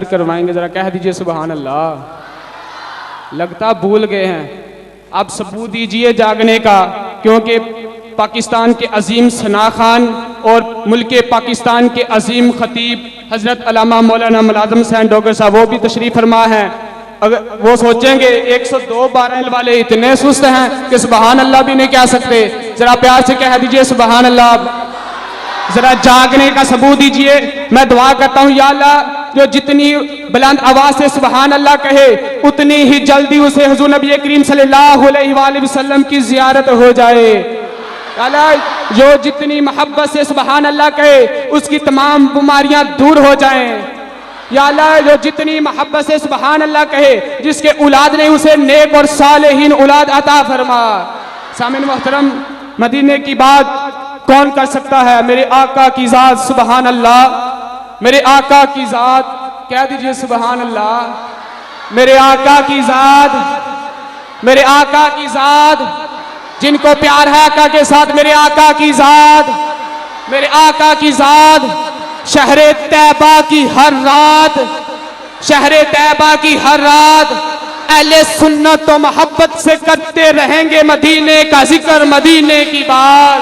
करवाएंगे, जरा कह दीजिए सुभान अल्लाह। लगता भूल गए हैं, अब सबूत दीजिए जागने का, क्योंकि पाकिस्तान के अजीम सना खान और मुल्क पाकिस्तान के अजीम खतीब हजरत अल्लामा मौलाना मुलाज़िम हुसैन डोगर साहब वो भी तशरीफ फरमा है। अगर वो सोचेंगे 102 बारह वाले इतने सुस्त हैं कि सुभान अल्लाह भी नहीं कह सकते, जरा प्यार से कह दीजिए सुभान अल्लाह। जरा जागने का सबूत दीजिए। मैं दुआ करता हूँ या अल्लाह, जो जितनी बुलंद आवाज से सुभान अल्लाह कहे उतनी ही जल्दी उसे हुजूर नबी करीम सल्लल्लाहु अलैहि वसल्लम की जियारत हो जाए। अल्लाह, जो जितनी मोहब्बत से सुभान अल्लाह कहे उसकी तमाम बीमारियां दूर हो जाएं। या अल्लाह, जो जितनी मोहब्बत से सुभान अल्लाह कहे जिसके औलाद नहीं उसे नेक और सालेहीन औलाद अता फरमा। सामिन मोहतरम, मदीने की बात कौन कर सकता है? मेरे आका की जात सुभान अल्लाह, मेरे आका की जात, कह दीजिए सुभान अल्लाह। मेरे आका की जात, मेरे आका की जात, जिनको प्यार है आका के साथ, मेरे आका की जात, मेरे आका की जात। शहरे तैबा की हर रात, शहरे तैबा की हर रात अहले सुन्नत तो मोहब्बत से करते रहेंगे मदीने का जिक्र, मदीने की बात।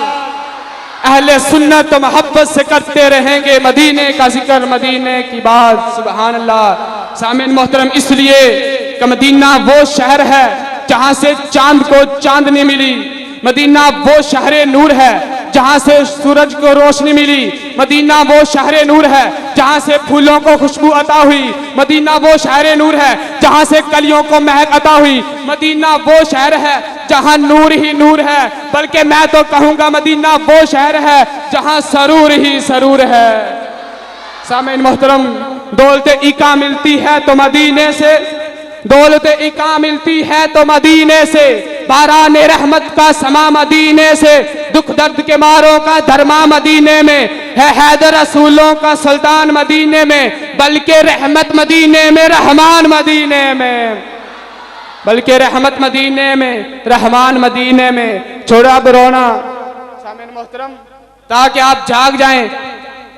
अहले सुन्नत तो मोहब्बत से करते रहेंगे मदीने का जिक्र, मदीने की बात। सुभान अल्लाह। सामिन मोहतरम, इसलिए कि मदीना वो शहर है जहां से चांद को चांदनी मिली। मदीना वो शहरे नूर है जहां से सूरज को रोशनी मिली। मदीना वो शहरे नूर है जहां से फूलों को खुशबू अता हुई। मदीना वो शहरे नूर है जहां से कलियों को महक अता हुई। मदीना वो शहर है जहां नूर ही नूर है, बल्कि मैं तो कहूंगा मदीना वो शहर है जहां सरूर ही सरूर है। सामीन मोहतरम, दौलत इका मिलती है तो मदीने से, दौलत इका मिलती है तो मदीने से, बारान रहमत का समा मदीने से, दुख दर्द के मारों का धर्मा मदीने में है, हैदर रसूलों का सुल्तान मदीने में, बल्कि रहमत मदीने में, रहमान मदीने में, बल्कि रहमत मदीने में, रहमान मदीने में। छोड़ा अब रोना सामीन मोहतरम, ताकि आप जाग जाएं।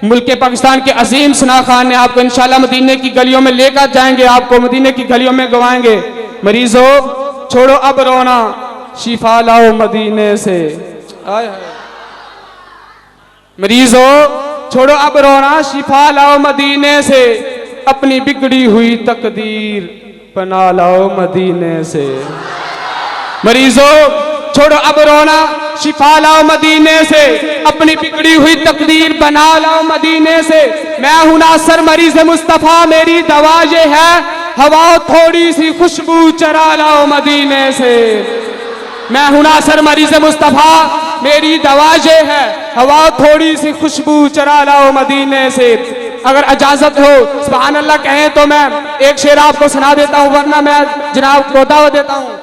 मुल्क पाकिस्तान के अजीम सना खान ने आपको इंशाल्लाह मदीने की गलियों में लेकर जाएंगे, आपको मदीने की गलियों में गवाएंगे। मरीजों, छोड़ो अब रोना, शिफा लाओ मदीने से। आय हाय। मरीजों, छोड़ो अब रोना, शिफा लाओ मदीने से, अपनी बिगड़ी हुई तकदीर बना लाओ मदीने से। मरीजों, छोड़ो अब रोना, शिफा लाओ मदीने से, अपनी बिगड़ी हुई तकदीर बना लाओ मदीने से। मैं हूं नासर मरीज मुस्तफा, मेरी दवा ये है, हवा थोड़ी सी खुशबू चरा लाओ मदीने से। मैं हूं नासर मरीज मुस्तफा, मेरी दवा ये है, हवा थोड़ी सी खुशबू चरा लाओ मदीने से। अगर इजाजत हो सुभान अल्लाह कहें तो मैं एक शेर आपको सुना देता हूं, वरना मैं जनाब को दावत देता हूं।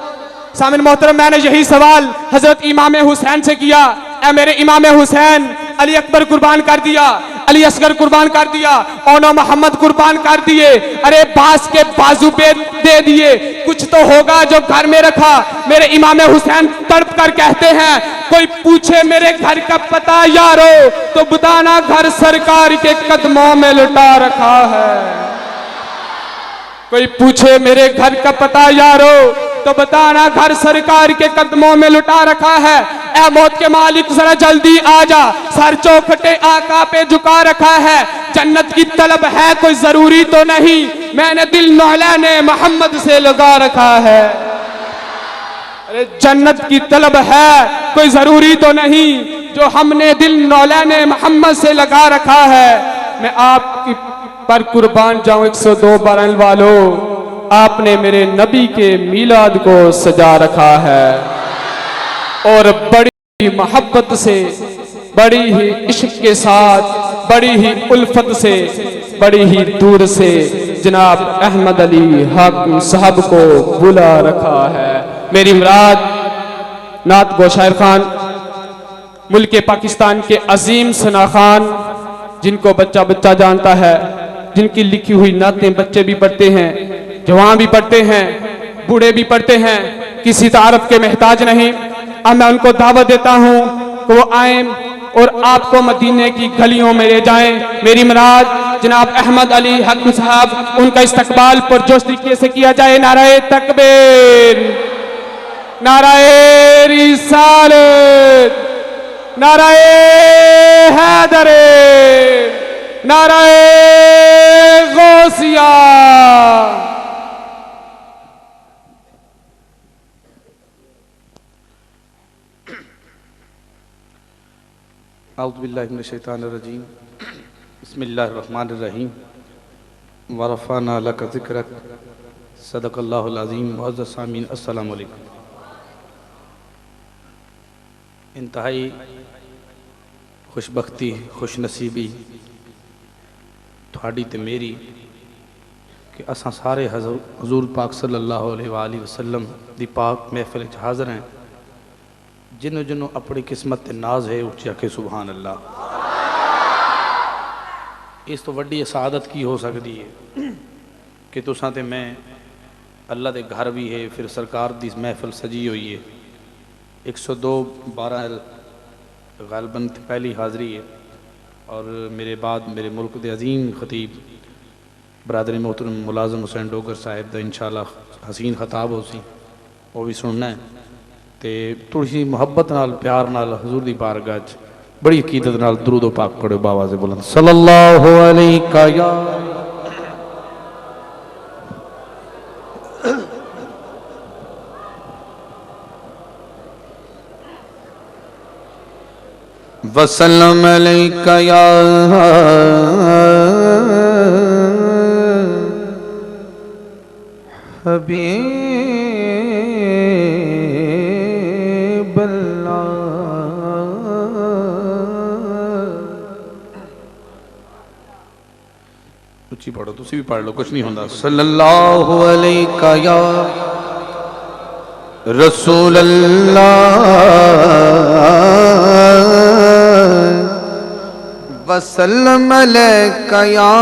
सामिन मोहतरम, मैंने यही सवाल हजरत इमाम हुसैन से किया। ए मेरे इमाम हुसैन, अली अकबर कुर्बान कर दिया, अली असगर कुर्बान कर दिया, ओनो मोहम्मद कुर्बान कर दिए, अरे बास के बाजू पे दे दिए, कुछ तो होगा जो घर में रखा। मेरे इमाम हुसैन तड़प कर कहते हैं, कोई पूछे मेरे घर का पता यारो तो बताना घर सरकार के कदमों में लुटा रखा है। कोई पूछे मेरे घर का पता यारो तो बताना घर सरकार के कदमों में लुटा रखा है। ए मौत के मालिक जरा जल्दी आ जा, सर चौखटे आका पे झुका रखा है। जन्नत की तलब है कोई जरूरी तो नहीं, मैंने दिल मौलाने मोहम्मद से लगा रखा है। अरे जन्नत की तलब है कोई जरूरी तो नहीं, जो हमने दिल मौलाने मोहम्मद से लगा रखा है। मैं आपकी पर कुर्बान जाऊं 102 बारह वालों, आपने मेरे नबी के मीलाद को सजा रखा है, और बड़ी ही मोहब्बत से, बड़ी ही इश्क के साथ, बड़ी ही उल्फत से, बड़ी ही दूर से जनाब अहमद अली हाकिम साहब को बुला रखा है। मेरी मुराद नात गो शायर खान, मुल्क पाकिस्तान के अजीम सना खान, जिनको बच्चा बच्चा जानता है, जिनकी लिखी हुई नातें बच्चे भी पढ़ते हैं, जवान भी पढ़ते हैं, बूढ़े भी पढ़ते हैं, किसी तारफ के महताज नहीं। अब मैं उनको दावत देता हूं कि वो आए और आपको मदीने की गलियों में ले जाएं। मेरी मुराद जनाब अहमद अली हकम साहब, उनका इस्तकबाल पुरजोश तरीके से किया जाए। नाराए तकबीर, नाराए रिसालत, नाराए हैदरे, नाराए गौसिया। औज़ु बिल्लाहि मिनश शैतानिर रजीम, बिस्मिल्लाहिर रहमानिर रहीम, व रफ़अना लका ज़िक्रक, सदक़ल्लाहुल अज़ीम। मुअज़्ज़ज़ सामीन, अस्सलामु अलैकुम। इंतहाई खुशबख्ती, खुशनसीबी तुहाडी ते मेरी कि असां सारे हज़ूर पाक सल्लल्लाहु अलैहि वसल्लम दी पाक महफ़िल च हाज़िर हैं। जिन्हों जिन्हों अपनी किस्मत ते नाज है उच्ची आखे सुबहान अल्लाह। इस तो वड्डी सादत की हो सकती है कि तुसां ते मैं अल्लाह के घर भी है, फिर सरकार दी महफिल सजी हुई है। 102-12 गालबन पहली हाज़री है और मेरे बाद मेरे मुल्क के अजीम खतीब बरादरी मोहतरम मुलाज़म हुसैन डोगर साहिब का इंशाअल्लाह हसीन खताब हो सी, वो भी सुनना है। तो थोड़ी सी मुहब्बत नाल प्यार नाल हजूर दी बारगाह च बड़ी अकीदत नाल दुरूद पाक पढ़ो बाबा से बुलंद सल्लल्लाहु अलैका या वसल्लम अलैका या हबीब उच्ची पढ़ो, तुसी भी पढ़ लो, कुछ नहीं होता। सल्लल्लाहु अलैका या रसूल अल्लाह वसल्लम अलैका या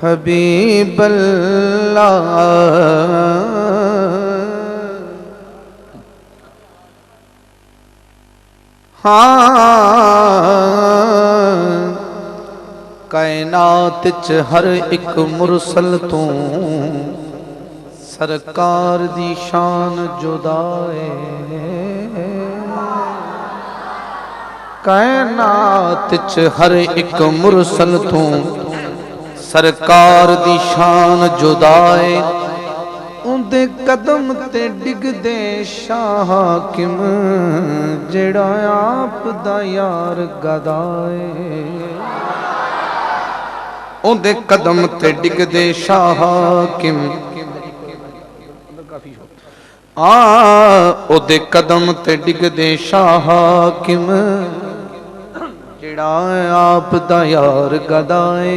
हबीब अल्लाह। हाँ कायनात च हर एक मुरसल तो सरकार दी शान जुदाए। कायनात च हर एक मुरसल तो सरकार दी शान जुदाए। उंदे कदम ते डिगदे शाह हाकिम जेड़ा आप दा यार गदाए। उंदे कदम ते डिगदे शाह हाकिम ओदे कदम ते डिगदे शाह हाकिम जेड़ा आप दा यार गदाए।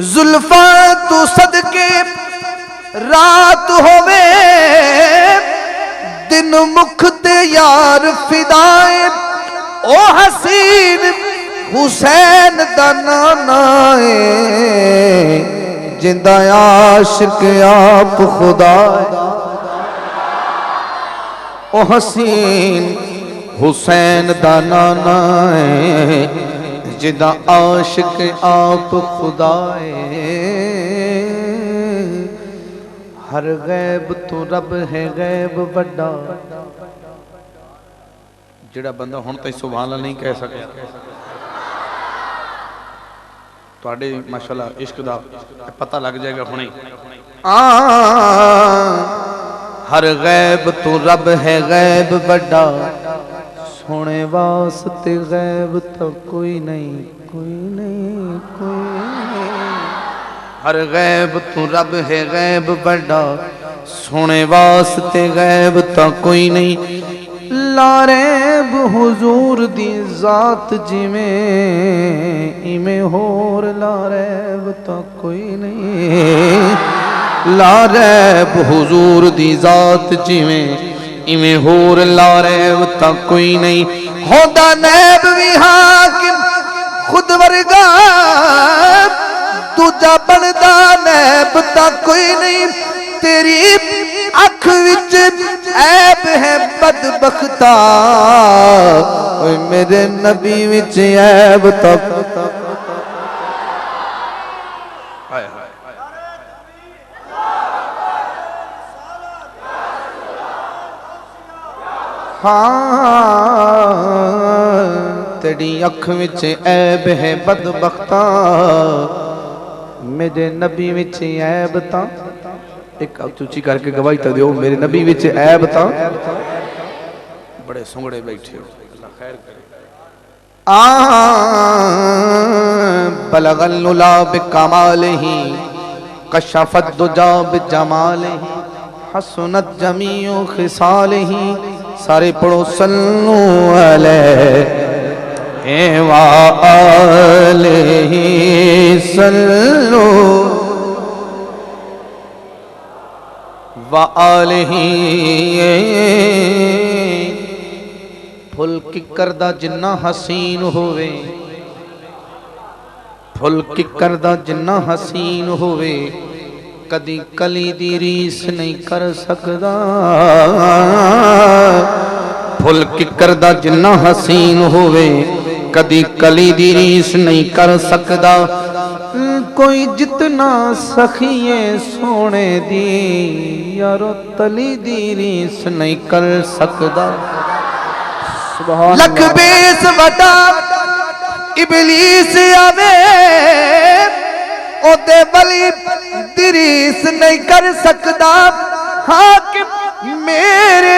जुल्फा तू सदके रात होवे दिन मुख ते यार फिदाए। ओ हसीन हुसैन दा नाना है जिंदा आशिक आप खुदा। ओ हसीन हुसैन दा नाना है जिदा आशिक आप खुदाए। हर गैब तो रब है गैब बड़ा। जिहड़ा बंदा हुण ताईं सुभान अल्लाह नहीं कह सकिया तुहाडे माशाअल्लाह इश्क दा पता लग जाएगा हुणे। हर गैब तो रब है गैब बड़ा। सोने वास्ते गैब तो कोई नहीं, कोई नहीं, कोई नहीं। हर गैब तो रब है गैब बड़ा। सोने वास्ते गैब तो कोई नहीं। लारैब हुजूर दी जात जिमें इमें होर लारैब तो कोई नहीं। लारैब हुजूर दी जात जिमें इमें होर लारैब तो कोई नहीं। होदा नैब भी हाकिम खुद वर्गा दूजा बनदा नैब तो कोई नहीं। तेरी अख विच ऐब है बदबख्ता, ओए मेरे नबी विच ऐब तक। हाँ तेरी अख विच ऐब है बदबख्ता, मेरे नबी विच ऐब ता। एक उची करके गवाही तो दियो, मेरे नबी विच ऐब ता। बड़े सुंगड़े बैठे हो, अल्लाह खैर करे। बलगल नुला बिकमालिही कशफत दुजा बिजमालिही हसनत जमीउ खिसालिही। सारे पढ़ो सल्लु अलैहि व आलिही सल्लु व आलिही। फुल किकर दा जिन्ना हसीन होवे, फुल किकर दा जिन्ना हसीन होवे, कदी कली दी रीस नहीं कर सकदा। फुल किकर दा जिन्ना हसीन होवे, कदी कली दी रीस नहीं कर सकदा। कोई जितना सखिए सोने दी, यारो तली दी रीस नहीं कर सकदा। लख बेस वटा इबलीस आवे, ओदे वली दिरीस नहीं कर सकदा। हाकिम मेरे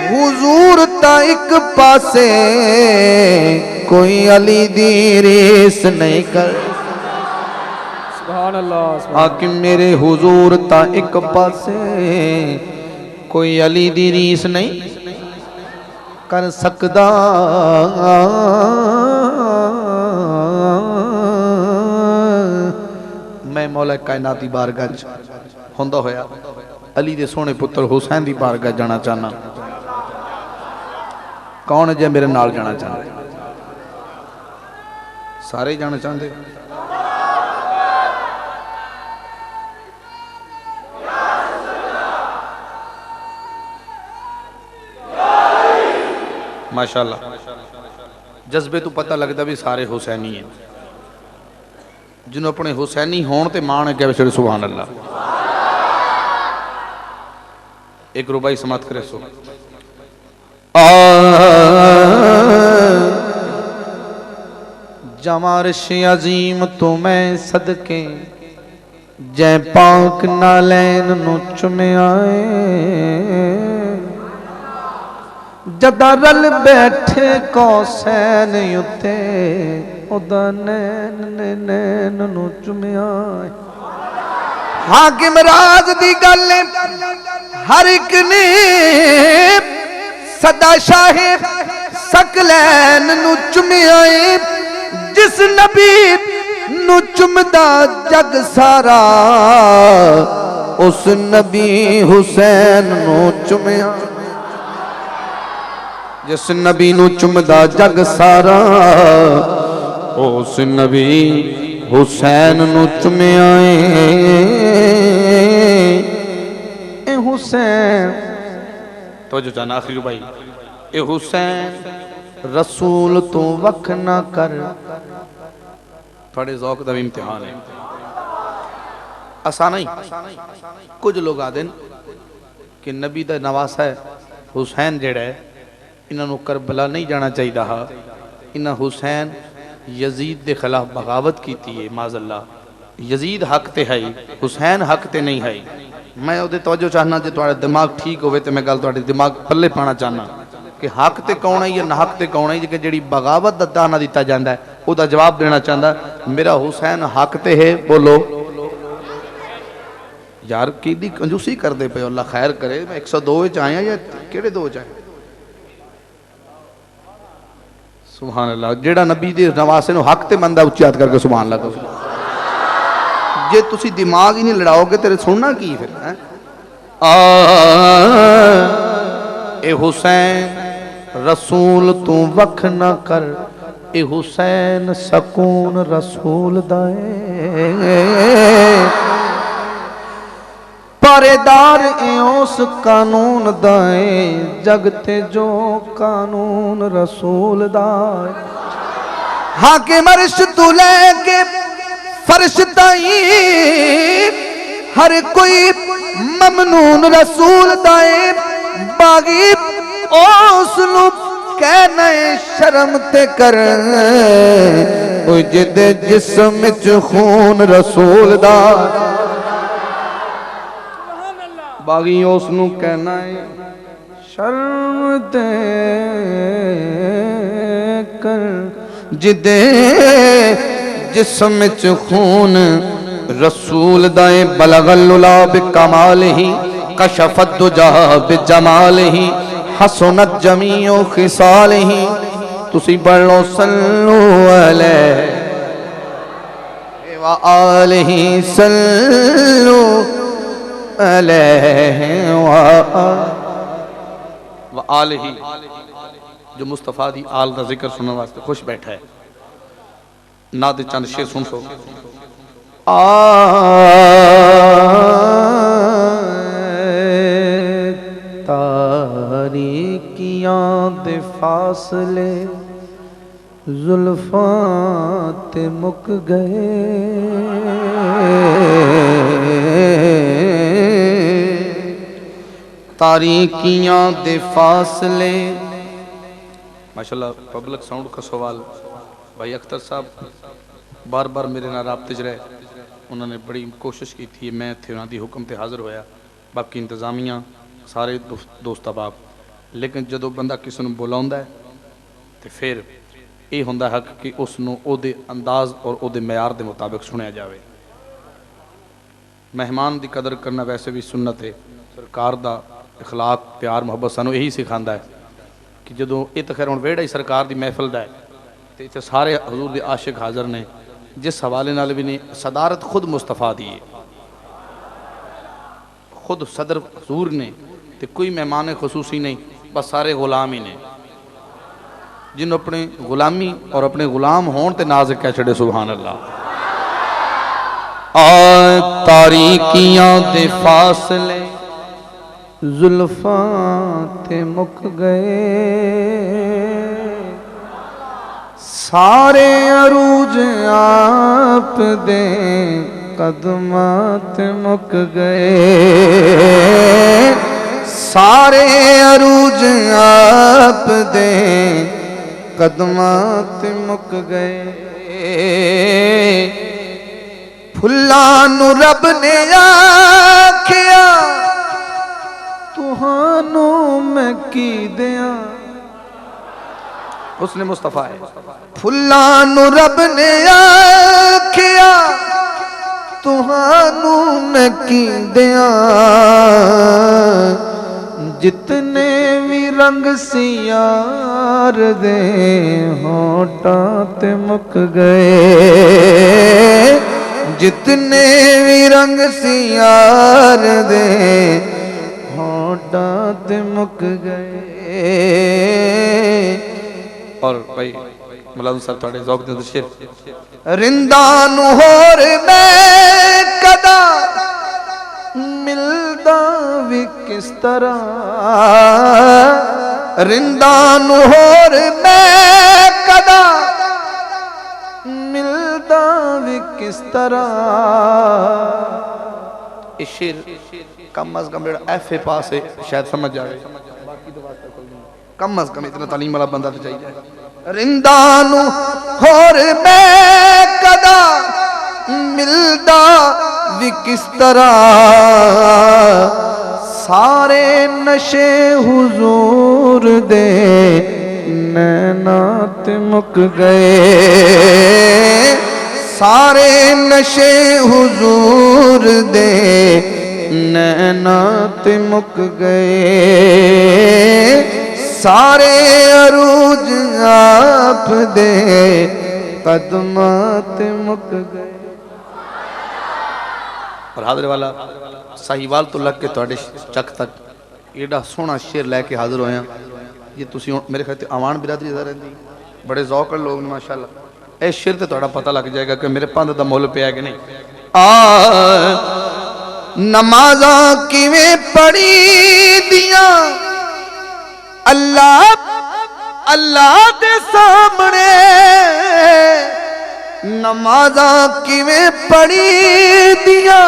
हुजूर ता एक पासे, कोई अली दी रीस नहीं कर। सुभान अल्लाह। हाकिम मेरे हुजूर ता एक पासे, कोई अली दी रीस नहीं कर सकदा। मैं मौला कायनात दी बारगाह च होंदा होया अली दे सोहने पुत्र हुसैन दी बारगाह जाना चाहना। कौन जे मेरे नाल जाना चाहते? सारे जाना चाहते? माशाअल्लाह, जज्बे तो पता लगता भी सारे हुसैनी है। जिन्हों अपने हुसैनी होने ते मान है क्या? सुभान अल्लाह। एक रुबाई समाप्त करे सो। जमारश अजीम तो मैं सदके, जै पाक नालैन नु चुमे आए। जदा रल बैठे कौसैन उत्ते, ओदा नैन ने नैन नु चुमिया। हाकिम राज दी गल हर एक ने सदा शाहे सकलैन नु चुमिया। जिस नबी नु चुमदा जग सारा, उस नबी हुसैन नु चुमिया। जिस नबी नु चुमदा जग सारा, उस नबी हुसैन नु चुमिया। ए हुसैन तो जो जाना आखिरी भाई, ए हुसैन रसूल तो वख ना कर। थोड़े ज़ौक दा भी इम्तिहान है, आसान नहीं। कुछ लोग आदे कि नबी दा नवासा है हुसैन जेड़ा है, इन्हों करबला नहीं जाना चाहिए। इन्हें हुसैन यजीद के खिलाफ बगावत की है। माज़अल्लाह, यजीद हक ते है, हुसैन हक ते नहीं है। मैं वो तवज्जो चाहना, जो तुम्हारा दिमाग ठीक हो तो मैं गल तुम्हारे दिमाग पल्ले पाना चाहना कि हक ते कौन है या ना हक ते कौन है। कि जी बगावत का दाना दिता जाता है, वह जवाब देना चाहता। मेरा हुसैन हक ते है, बोलो यार कि कंजूसी करते पे। अल्लाह खैर करे। मैं 102 आया या कि 2 आए? सुभान अल्लाह। जेड़ा नबी दे नवासे नु हक ते मंदा उच्ची हाथ करके सुभान अल्लाह। जे तुसी दिमाग ही नहीं लड़ाओगे तेरे सुनना की फिर है? ए हुसैन रसूल तू वख ना कर, ए हुसैन सकून रसूल दाए। पारेदार उस कानून दाए जगते जो कानून रसूल दाए हाकिम अर्श तू लेके फर्श ताई हर कोई ममनून रसूल दाए बागी उसनू कहना शर्म ते कर जिदे जिस्म च खून रसूल दा बागी उसनू कहना शर्म ते कर जिदे जिस्म च खून रसूल दाए बलगल बिकमाल ही कशफत दुजा बिजमाल ही हसनत जमीओ खिसाल ही तुसी पढ़ लो सल्लु अलैहि व आलिहि सल्लु अलैहि व आलिहि। जो मुस्तफा दी आल का जिक्र सुनने वास्ते खुश बैठा है ना दे चंद शेर सुन सो तारीकियां दे फासले जुल्फां ते मुक गए तारीकियां दे फासले। माशाल्लाह पब्लिक साउंड का सवाल भाई अख्तर साहब बार बार मेरे नाल राब्ते च रहे उन्होंने बड़ी कोशिश की थी मैं इत्थे उन्हां दी हुक्म ते हाज़र होया बाकी इंतजामिया सारे दोस्त अहबाब लेकिन जदों बंदा किसी नूं बुलाउंदा है तो फिर ये हुंदा हक कि उसनूं ओहदे अंदाज और ओहदे मयार दे मुताबिक सुनिया जाए। मेहमान की कदर करना वैसे भी सुन्नत है सरकार दा इखलाक प्यार मुहब्बत सानूं यही सिखांदा है कि जदों ये तो खैर हुण वेड़ा ही सरकार की महफिल दा है तो इत्थे सारे हजूर दे आशिक हाज़र ने जिस हवाले नाल भी ने सदारत खुद मुस्तफा दी है खुद सदर हजूर ने तो कोई मेहमान खसूसी नहीं बस सारे गुलाम ही ने जिन्हों अपने गुलामी और अपने गुलाम होने ते नाज़ कह छड़े सुभान अल्लाह। तारीकियां दे फासले जुल्फां ते मुक गए सारे अरूज आप दे कदमात मुक गए सारे अरूज आप दे कदमात मुक गए फुल्लां नू रब ने आखिया तुहानू मैं की दिया उसने मुस्तफा है फुल्लां नू रब ने आखिया तुहानू मैं की दिया जितने भी रंग सियार दे होठां ते मुक गए जितने भी रंग सियार दे होठां ते मुक गए। और भाई मुलाज़िम साहब थोड़े ज़ौक़ दे शेर रिंदा नू होर मैं कदा मिलदा भी किस तरह रिंदा नू होर मैं कदा मिलदा भी किस तरह। इस शेर कम अज कम जो FA पास है शायद समझ जाए कम अज कम इतना तालीम वाला बंदा तो चाहिए। रिंदा नू होर मैं कदा मिलदा भी किस तरह सारे नशे हुजूर दे नैना ते मुक गए सारे नशे हुजूर दे नैना ते मुक गए सारे अरूज आप दे कदमात मुक गए। और हाज़र वाला साहिवाल तो लग के थोड़े चक तक एडा सोहना शेर लैके हाज़र होया ये तुसी मेरे ख्याल से आवान बिरादरी ज़्यादा रही बड़े ज़ौक़ लोग ने माशाअल्लाह। इस शेर ते थोड़ा पता लग जाएगा कि मेरे पंध का मुल पिया कि नहीं। नमाज़ां किवें पढ़ी दियां अल्लाह अल्लाह दे सामने नमाज़ां किवें पढ़ी दियां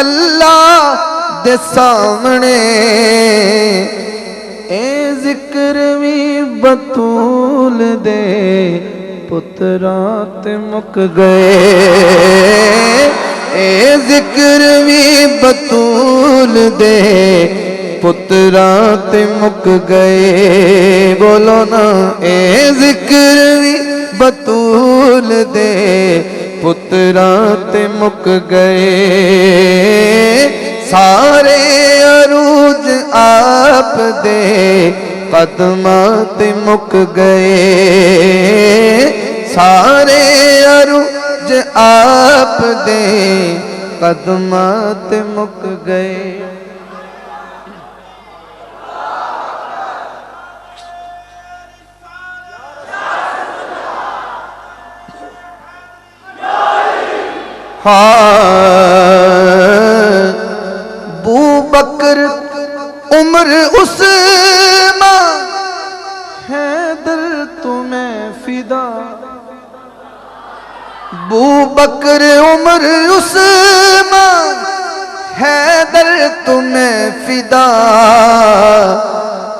अल्लाह दे सामने ए जिक्र भी बतूल दे पुत्रा ते मुक गए ए जिक्र भी बतूल दे पुत्रा ते मुक गए बोलो ना ए जिक्र भी बतूल दे पुत्रा ते मुक गए सारे अरूज आप दे कदमां ते मुक गए सारे अरूज आप दे कदमां ते मुक गए बू बकर उमर उस्मान हैदर तुम्हें फिदा बू बकर उमर उस्मान हैदर तुम्हें फिदा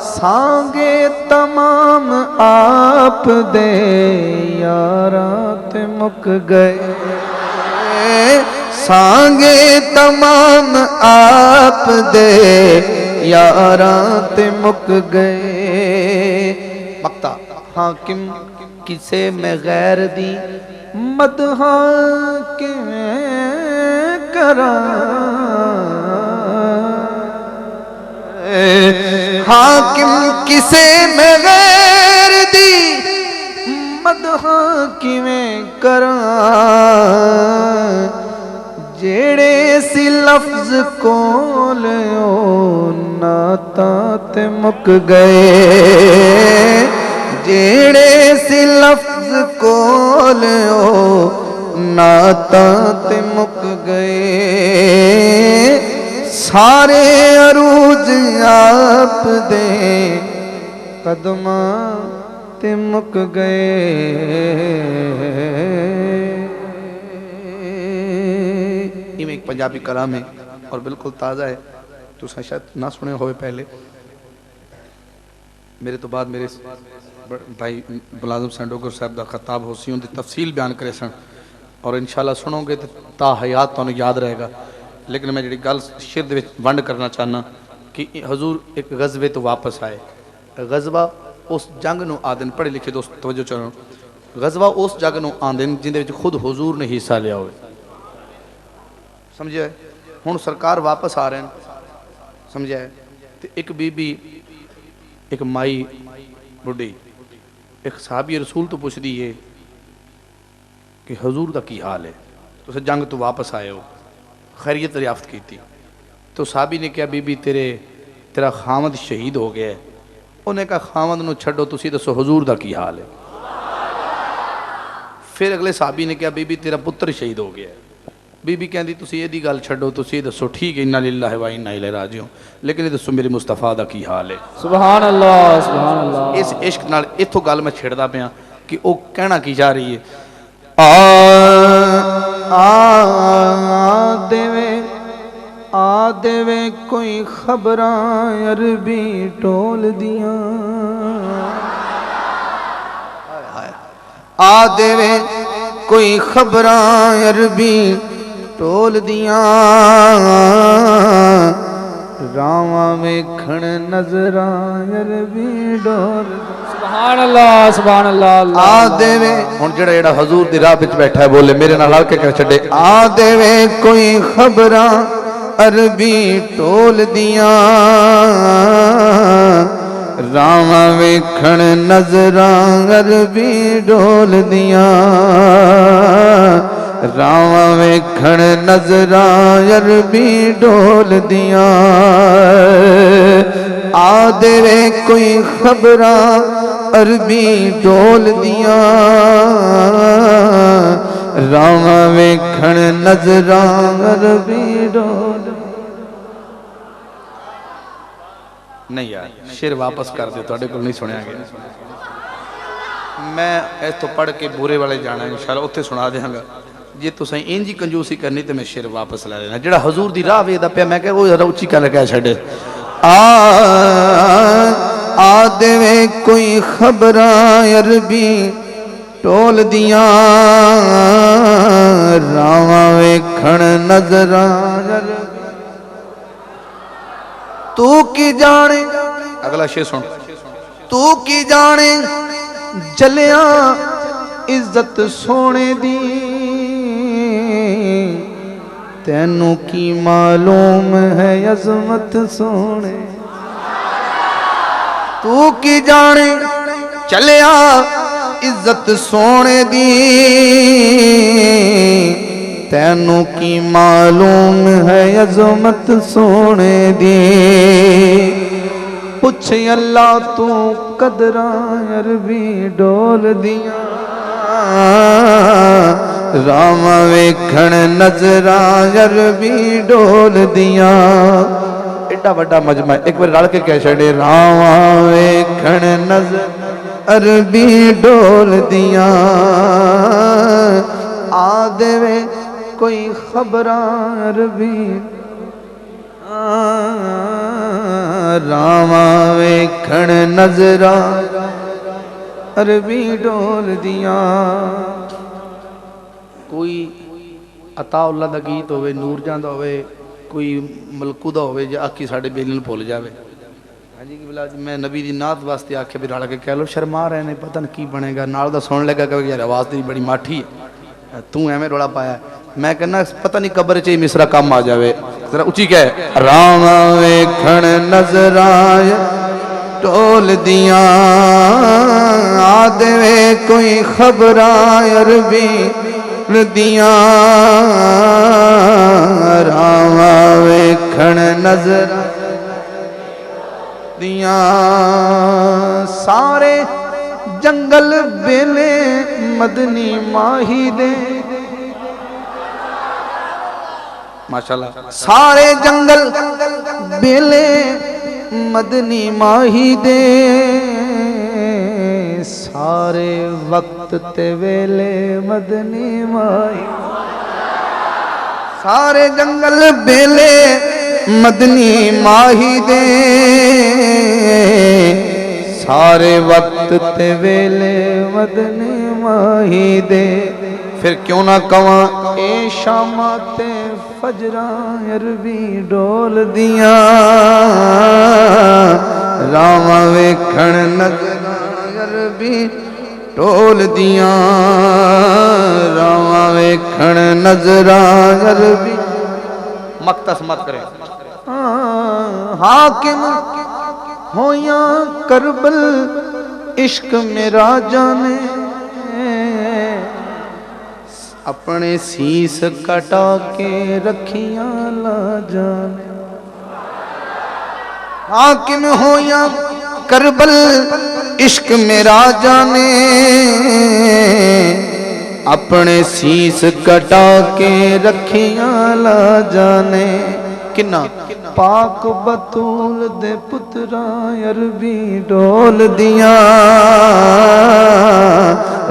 सांगे तमाम आप दे यारा ते मुक गए सांगे तमाम आप दे यारा ते मुक गए मक्ता हाकिम किसे में गैर दी मदहा किवें करा हाकिम किसे में गैर दी मदहा किवें करा जेड़े सी लफ्ज कोल ओ नाता ते मुक गए जेड़े सी लफ्ज कोल ओ नाता ते मुक गए सारे अरूज आप दे कदमां ते मुक गए एक पंजाबी कलाम है और बिल्कुल ताज़ा है तो शायद ना सुने हो पहले मेरे तो बाद मेरे भाई मुलाजिम सैंडोगर साहब का खताब हो सी उनकी तफसील बयान करे सन और इंशाल्लाह सुनोगे तो ता हयात तुहानू याद रहेगा लेकिन मैं जी गल शिर दे विच वंड करना चाहना कि हजूर एक गजबे तो वापस आए गजबा उस जंग नू आदन पढ़े लिखे दोस्त तवज्जो चाहो गजबा उस जंग नू आंदे जिंदे विच खुद हजूर ने हिस्सा लिया हो समझे हुण सरकार वापस आ रहे हैं समझे तो एक बीबी एक माई बुढ़ी एक साहबी रसूल तो पूछती है कि हजूर का की हाल है तुस जंग तो वापस आए हो खैरियत दरियाफ्त की थी तो साहबी ने कहा बीबी तेरा खामद शहीद हो गया है उन्हें कहा खामद नू छड्डो तुसी दसो हजूर का की हाल है फिर अगले साहबी ने कहा बीबी तेरा पुत्र शहीद हो गया है बीबी कहती तुसी ये गल छड्डो तुसी दसो ठीक है इन्ना लिल्लाहि व इन्ना इलैहि राजिऊन लेकिन ये दसो मेरे मुस्तफा दा की हाल है सुभान अल्लाह सुभान अल्लाह इस इश्क नाल इथों गल मैं छेड़दा पिया कि वो कहना की जा रही है आ देवे कोई खबरां अरबी टोल दियां आ देवे कोई खबरां अरबी टोल दियां रावा वेखण नजरां अरबी डोल सुभान अल्लाह आ देवे हुण जेड़ा हजूर दी राह विच बैठा है बोले मेरे नाल हल्के कर छड्डे आ देवे कोई खबरां अरबी टोल दियां रावा वेखण नजरां अरबी डोल दियां रावा वेखण नजरां अरबी डोल दियां आ देवे कोई खबरां अरबी डोल दियां रावा वेखण नजरां अरबी डोल नहीं यार शेर वापस कर दे, तुहाडे कोल नहीं सुनिया गया। मैं इस तो पढ़ के बुरे वाले जाना इंशाअल्लाह, उत्थे सुना देंगा। जे तुसें इंज ही कंजूसी करनी तो मैं शेर वापस लै लेना। जिहड़ा हजूर दी राह वेखदा पिया, मैं कहा वो जरा उच्ची कर कह छड्डे। आ देवे कोई खबरां अरबी टोल दियां, रावां वेखण नजरां अरबी। तू की जाने, अगला शेर सुन। तू की जाने जलिया इज्जत सोने दी, तैनू की मालूम है अजमत सोने। तू की जाने चलिया इज्जत सोने दी, तैनू की मालूम है अजमत सोने दी। पुछ अल्लाह तू कदरां अरबी डोल दियां, रावां वेखण नजरां अरबी डोल दियां। एडा वड्डा मजमा, एक बार रल के कह छड़े, रावां वेखण नजर अरबी डोल दियां। आ देवे कोई खबरां अरबी, रावां वेखण नजरां अरबी डोल दियां। कोई अताउल्ला दा गीत होवे, नूर जां दा होवे, कोई मलकू दा होवे, जे आखी साडे बेली नूं भुल जावे। हाँ जी कि बिला जी मैं नबी दी नात वास्ते आखे भी रल के कह लो, शर्मा रहे ने, पता नहीं की बनेगा। नाल दा सुन लेगा कि यार आवाज़ तेरी बड़ी माठी है, तू एवें रौला पाया। मैं कहना पता नहीं कब्र च मिसरा कम आ जावे, जरा उची कह। रावां वेखण नजरां टोल दियां, आ देवे कोई खबरां अरबी दियां, रावां वेखण नजरां दियां। सारे जंगल बेले मदनी माही दे, माशाल्लाह। सारे जंगल बेले मदनी माही दे, सारे वक्त ते वेले मदनी माही। सारे जंगल बेले मदनी माही दे, सारे वक्त ते वेले मदनी माही दे। फिर क्यों ना कवां ए शामा ते फजरां अरबी डोल दियां, रावां वेखण नजरां अरबी डोल दियां, रावां वेखण नजरां अरबी। मकतस मत करे। हाकिम होया करबल इश्क मेरा जाने, अपने सीस कटा के रखियां ला जाने। हाकिम होया करबल इश्क मेरा जाने, अपने सीस कटा के रखियां ला जाने। किन्ना पाक बतूल दे पुत्रां अरबी डोल दियां,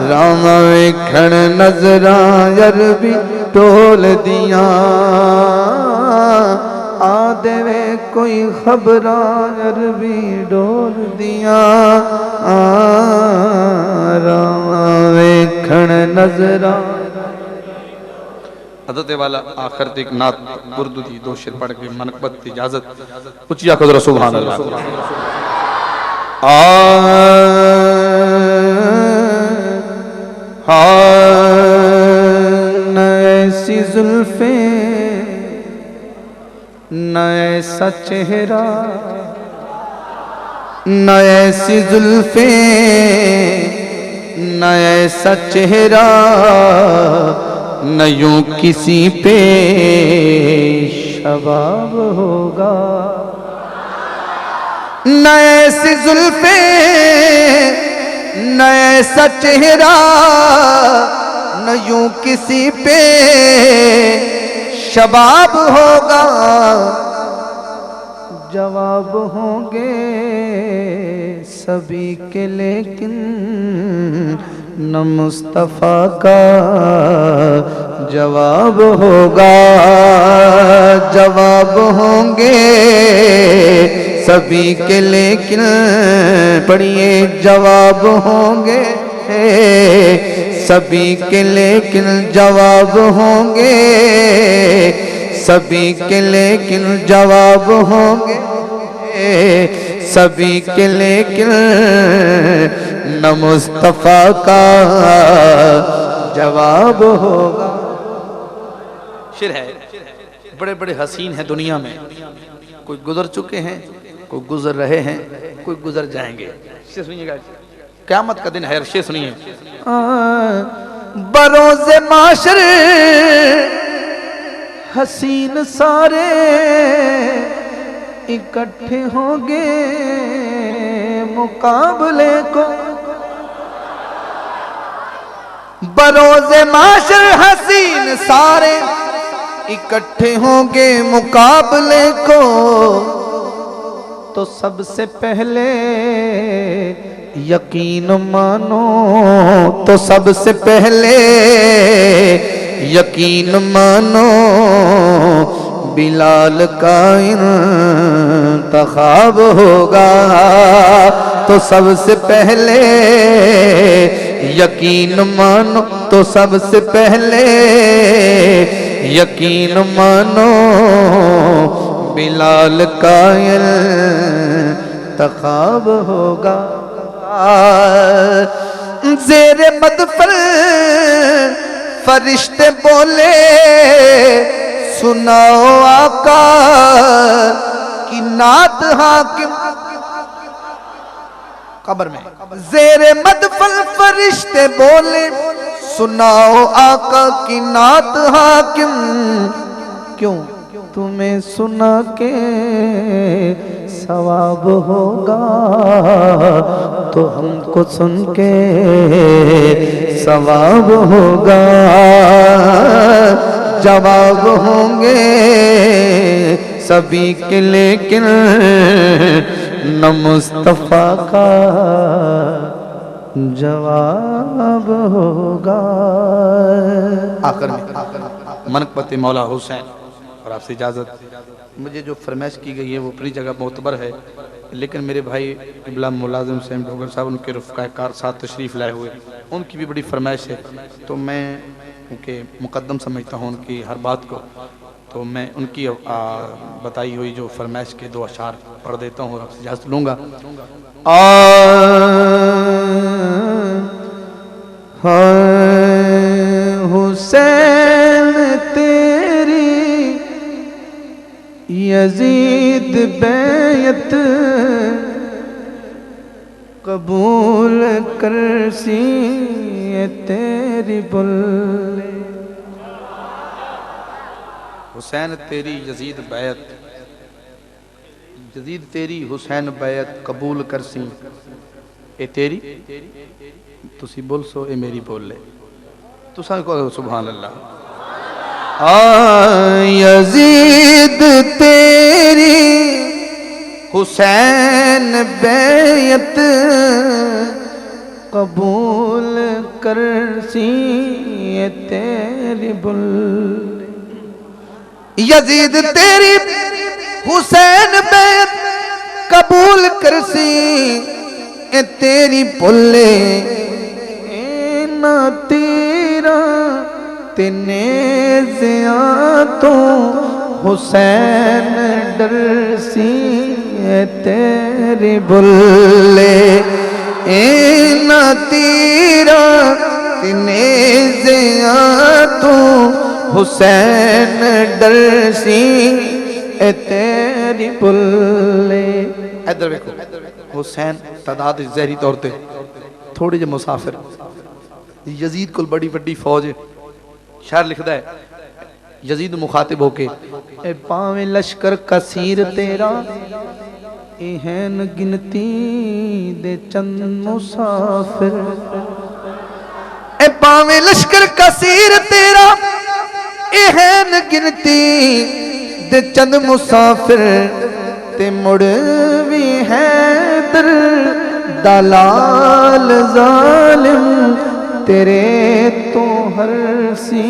रावां वेखण नजरां अरबी डोल दियां। आ देवे कोई खबरां अरबी डोल दियां, रावां वेखण नजरां। हज़रत वाला आखिर एक नात उर्दू दी दो शेर पढ़ के मनकबत की इजाजत। उच्ची आखो जरा सुभान अल्लाह। न ऐसी जुल्फे न ऐसा चेहरा, न ऐसी जुल्फे न ऐसा चेहरा, न यूं किसी पे शबाब होगा। न ऐसी जुल्फे न ऐसा चेहरा, न यूं किसी पे शबाब होगा। जवाब होंगे सभी के, लेकिन न मुस्तफ़ा का जवाब होगा। जवाब होंगे सभी के, लेकिन पढ़िए जवाब होंगे सभी के, लेकिन जवाब होंगे सभी के, लेकिन जवाब होंगे सभी के, लेकिन न मुस्तफ़ा का जवाब होगा। शेर है, बड़े बड़े हसीन हैं दुनिया में, कोई गुजर चुके हैं, कोई गुजर रहे हैं, कोई गुजर जाएंगे। शेर सुनिएगा, क़यामत का दिन है। शेर सुनिए, बरोज़े माशर हसीन सारे इकट्ठे होंगे मुकाबले को। बरोज़े माशर हसीन सारे इकट्ठे होंगे मुकाबले को, तो सबसे पहले यकीन मानो, तो सबसे पहले यकीन मानो बिलाल का इंतखाब होगा। तो सबसे पहले यकीन मानो, तो सबसे पहले यकीन मानो बिलाल का इंतखाब होगा। ज़ेरे मदफर फरिश्ते बोले सुनाओ आका की नात हाकिम। कब्र में ज़ेरे मदफल फरिश्ते बोले सुनाओ आका की नात हाकिम। क्यों तुम्हें सुना के सवाब होगा, तो हमको सुन के सवाब होगा। जवाब होंगे सभी के, लेकिन न मुस्तफ़ा का जवाब होगा। आखिर में मनकबत मौला हुसैन और आपसे इजाज़त। मुझे जो फरमाइश की गई है वो अपनी जगह मोतबर है, लेकिन मेरे भाई इब्ला मुलाजिम हुसैन डोगर साहब उनके रफ़क़ाए साथ तशरीफ़ लाए हुए, उनकी भी बड़ी फरमाइश है, तो मैं उनके मुक़द्दम समझता हूँ उनकी हर बात को। तो मैं उनकी बताई हुई जो फरमाइश के दो अशार पढ़ देता हूँ और आपसे इजाज़त लूँगा। हुसैन तेरी यजीद बैयत कबूल कर सी तेरी बुल्ले। हुसैन तेरी यजीद बैयत, यजीद तेरी हुसैन बैयत कबूल कर सी ए तेरी, तुसी बोल सो ए मेरी बोले। तुसा कहो सुभान अल्लाह। यजीद तेरी हुसैन बैयत कबूल कर सी तेरी बुल्ले। यजीद तेरी हुसैन बैयत कबूल कर सी तेरी बुल्ले। ना तेरा तेने ज़िया तो हुसैन डर सी तेरी बुल्ले। ना तेरा तेने ज़िया तो हुसैन डर सी तेरी बुल्ले। इधर देखो, हुसैन तादाद जहरी तौर पे थोड़े जे मुसाफिर, यजीद को बड़ी बड़ी फौज है। शायर लिखता है यजीद मुखातिब होके, ए पावे लश्कर कसीर तेरा एहन गिनती दे चंद मुसाफिर। ए पावे लश्कर कसीर तेरा एहन गिनती दे चंद मुसाफिर। ते मुड़ भी है दर दलाल जालिम तेरे तो हर सी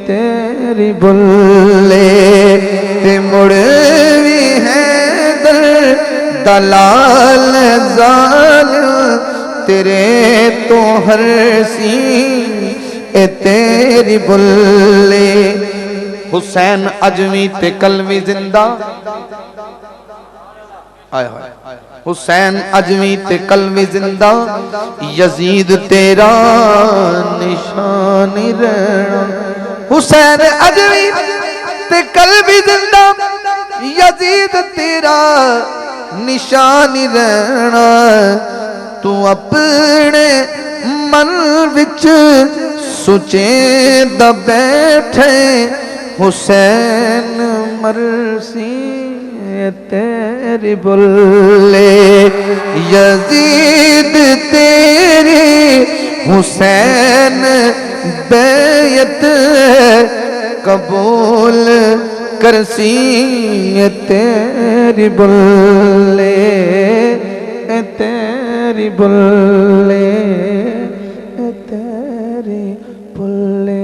तेरी बुल्ले ते मुड़ भी है दर दलाल जालिम तेरे तो हर सी तेरी बुल्ले हुसैन अजमी ते कलवी जिंदा आया हुसैन अजमी ते कलवी जिंदा यजीद तेरा निशानी रहना हुसैन अजमी ते कलवी जिंदा यजीद तेरा निशानी रहना तू अपने मन विच सुचे द बैठे हुसैन मरसी तेरी बुल्ले यजीद तेरी हुसैन बैयत कबूल करसी तेरी बुल्ले तेरी बुल्ले तेरी बुल्ले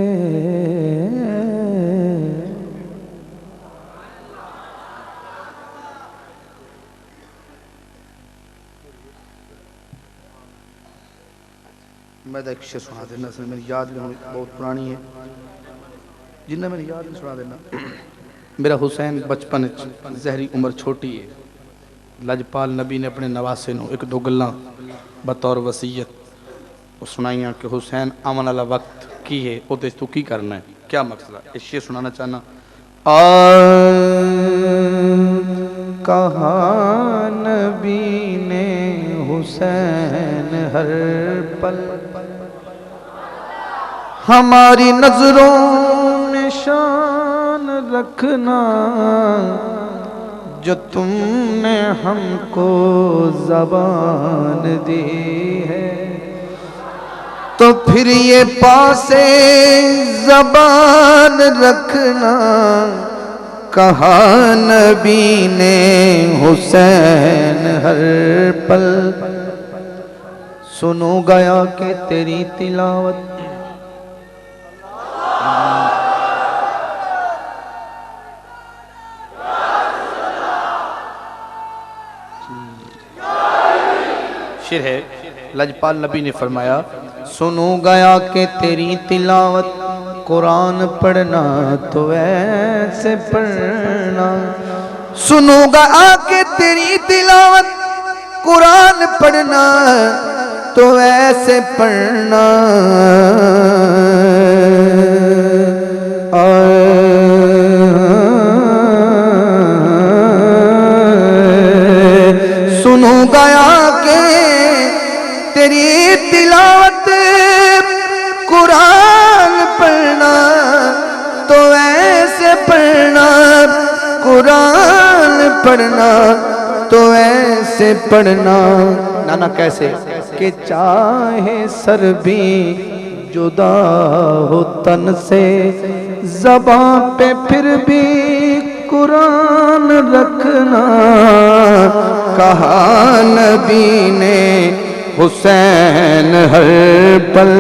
मैं एक शेर सुना देना सर मेरी याद में बहुत पुरानी है जिन्ना मेरी याद में सुना देना मेरा हुसैन बचपन जहरी उम्र छोटी है लजपाल नबी ने अपने नवासे नूं एक दो गल्लां बतौर वसीयत सुनाइयां कि हुसैन आवन वाला वक्त की है उहदे तू की करना है क्या मसला इस शेर सुनाना चाहना कहा नबी ने हुसैन हर पल हमारी नजरों में शान रखना जो तुमने हमको ज़बान दी है तो फिर ये पासे ज़बान रखना कहा नबी ने हुसैन हर पल सुनो गया के तेरी तिलावत शेर है लजपाल नबी ने फरमाया सुनो गया के तेरी तिलावत कुरान पढ़ना तो ऐसे पढ़ना सुनूंगा आके तेरी तिलावत कुरान पढ़ना तो ऐसे पढ़ना सुनूंगा आके तेरी तिलावत कुरान पढ़ना तो ऐसे पढ़ना कुरान पढ़ना तो ऐसे पढ़ना नाना कैसे कि चाहे सर भी जुदा हो तन से ज़बां पे फिर भी कुरान रखना कहा नबी ने हुसैन हर पल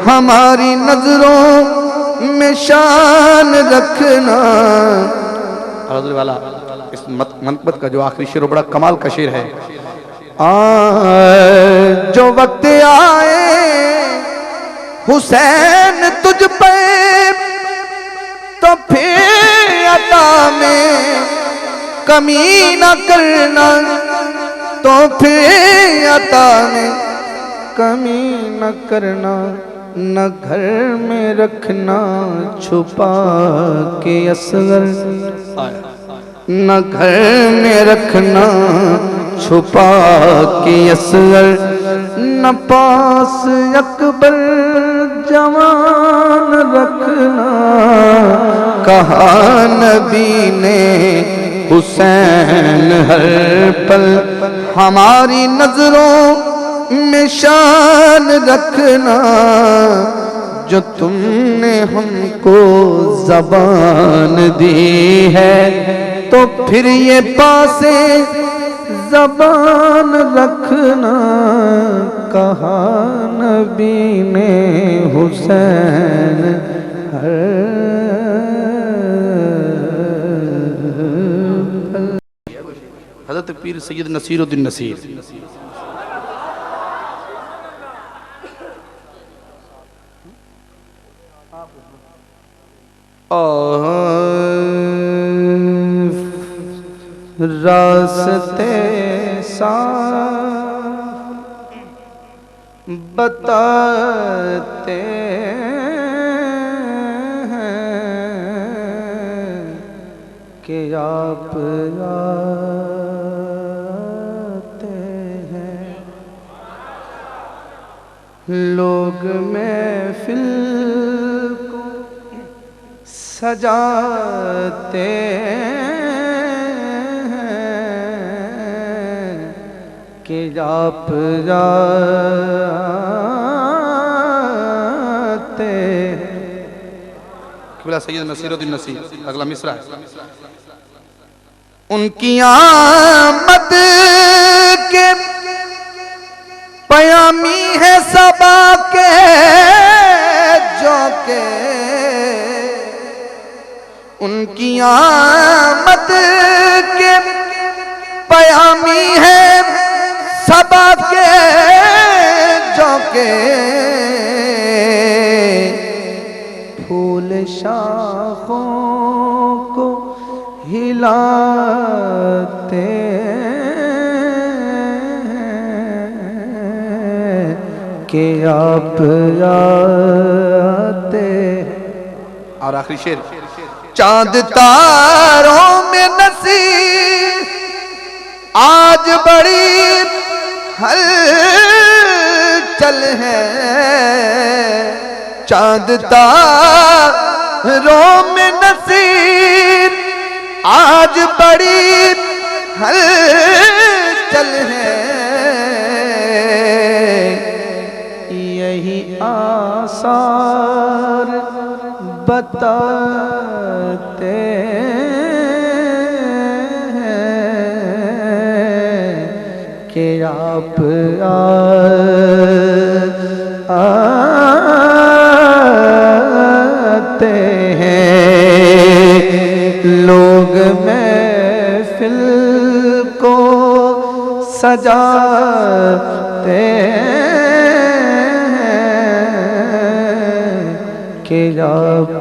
हमारी नजरों में शान रखना वाला इस मनक़बत का जो आखिरी शेर बड़ा कमाल का शेर है जो वक्त आए हुसैन तुझ पे तो फिर अता में कमी न करना तो फिर अता में कमी न करना न घर में रखना छुपा के असगर न घर में रखना छुपा के असगर न पास अकबर जवान रखना कहा नबी ने हुसैन हर पल हमारी नजरों में शान रखना जो तुमने हमको ज़बान दी है तो फिर ये पासे ज़बान रखना, कहा नबी ने हुसैन हज़रत पीर सैयद नसीरुद्दीन नसीर। रास्ते साफ बताते हैं कि आप आते हैं। लोग महफिल को सजाते कि आप जाते। किबला सैयद नसीरुद्दीन नसीर। अगला मिसरा है। उनकी आमद के पयामी है सबा के जो के, उनकी आमद के पयामी है सबा के जो के, फूल शाखों को हिलाते कि आप आते। और आखिरी शेर, चांद तारों में नसीर आज बड़ी हलचल है, चांद तारों में नसीर आज बड़ी हलचल है। यही आसार बताते कि आप आते हैं। लोग महफिल को सजाते हैं कि आप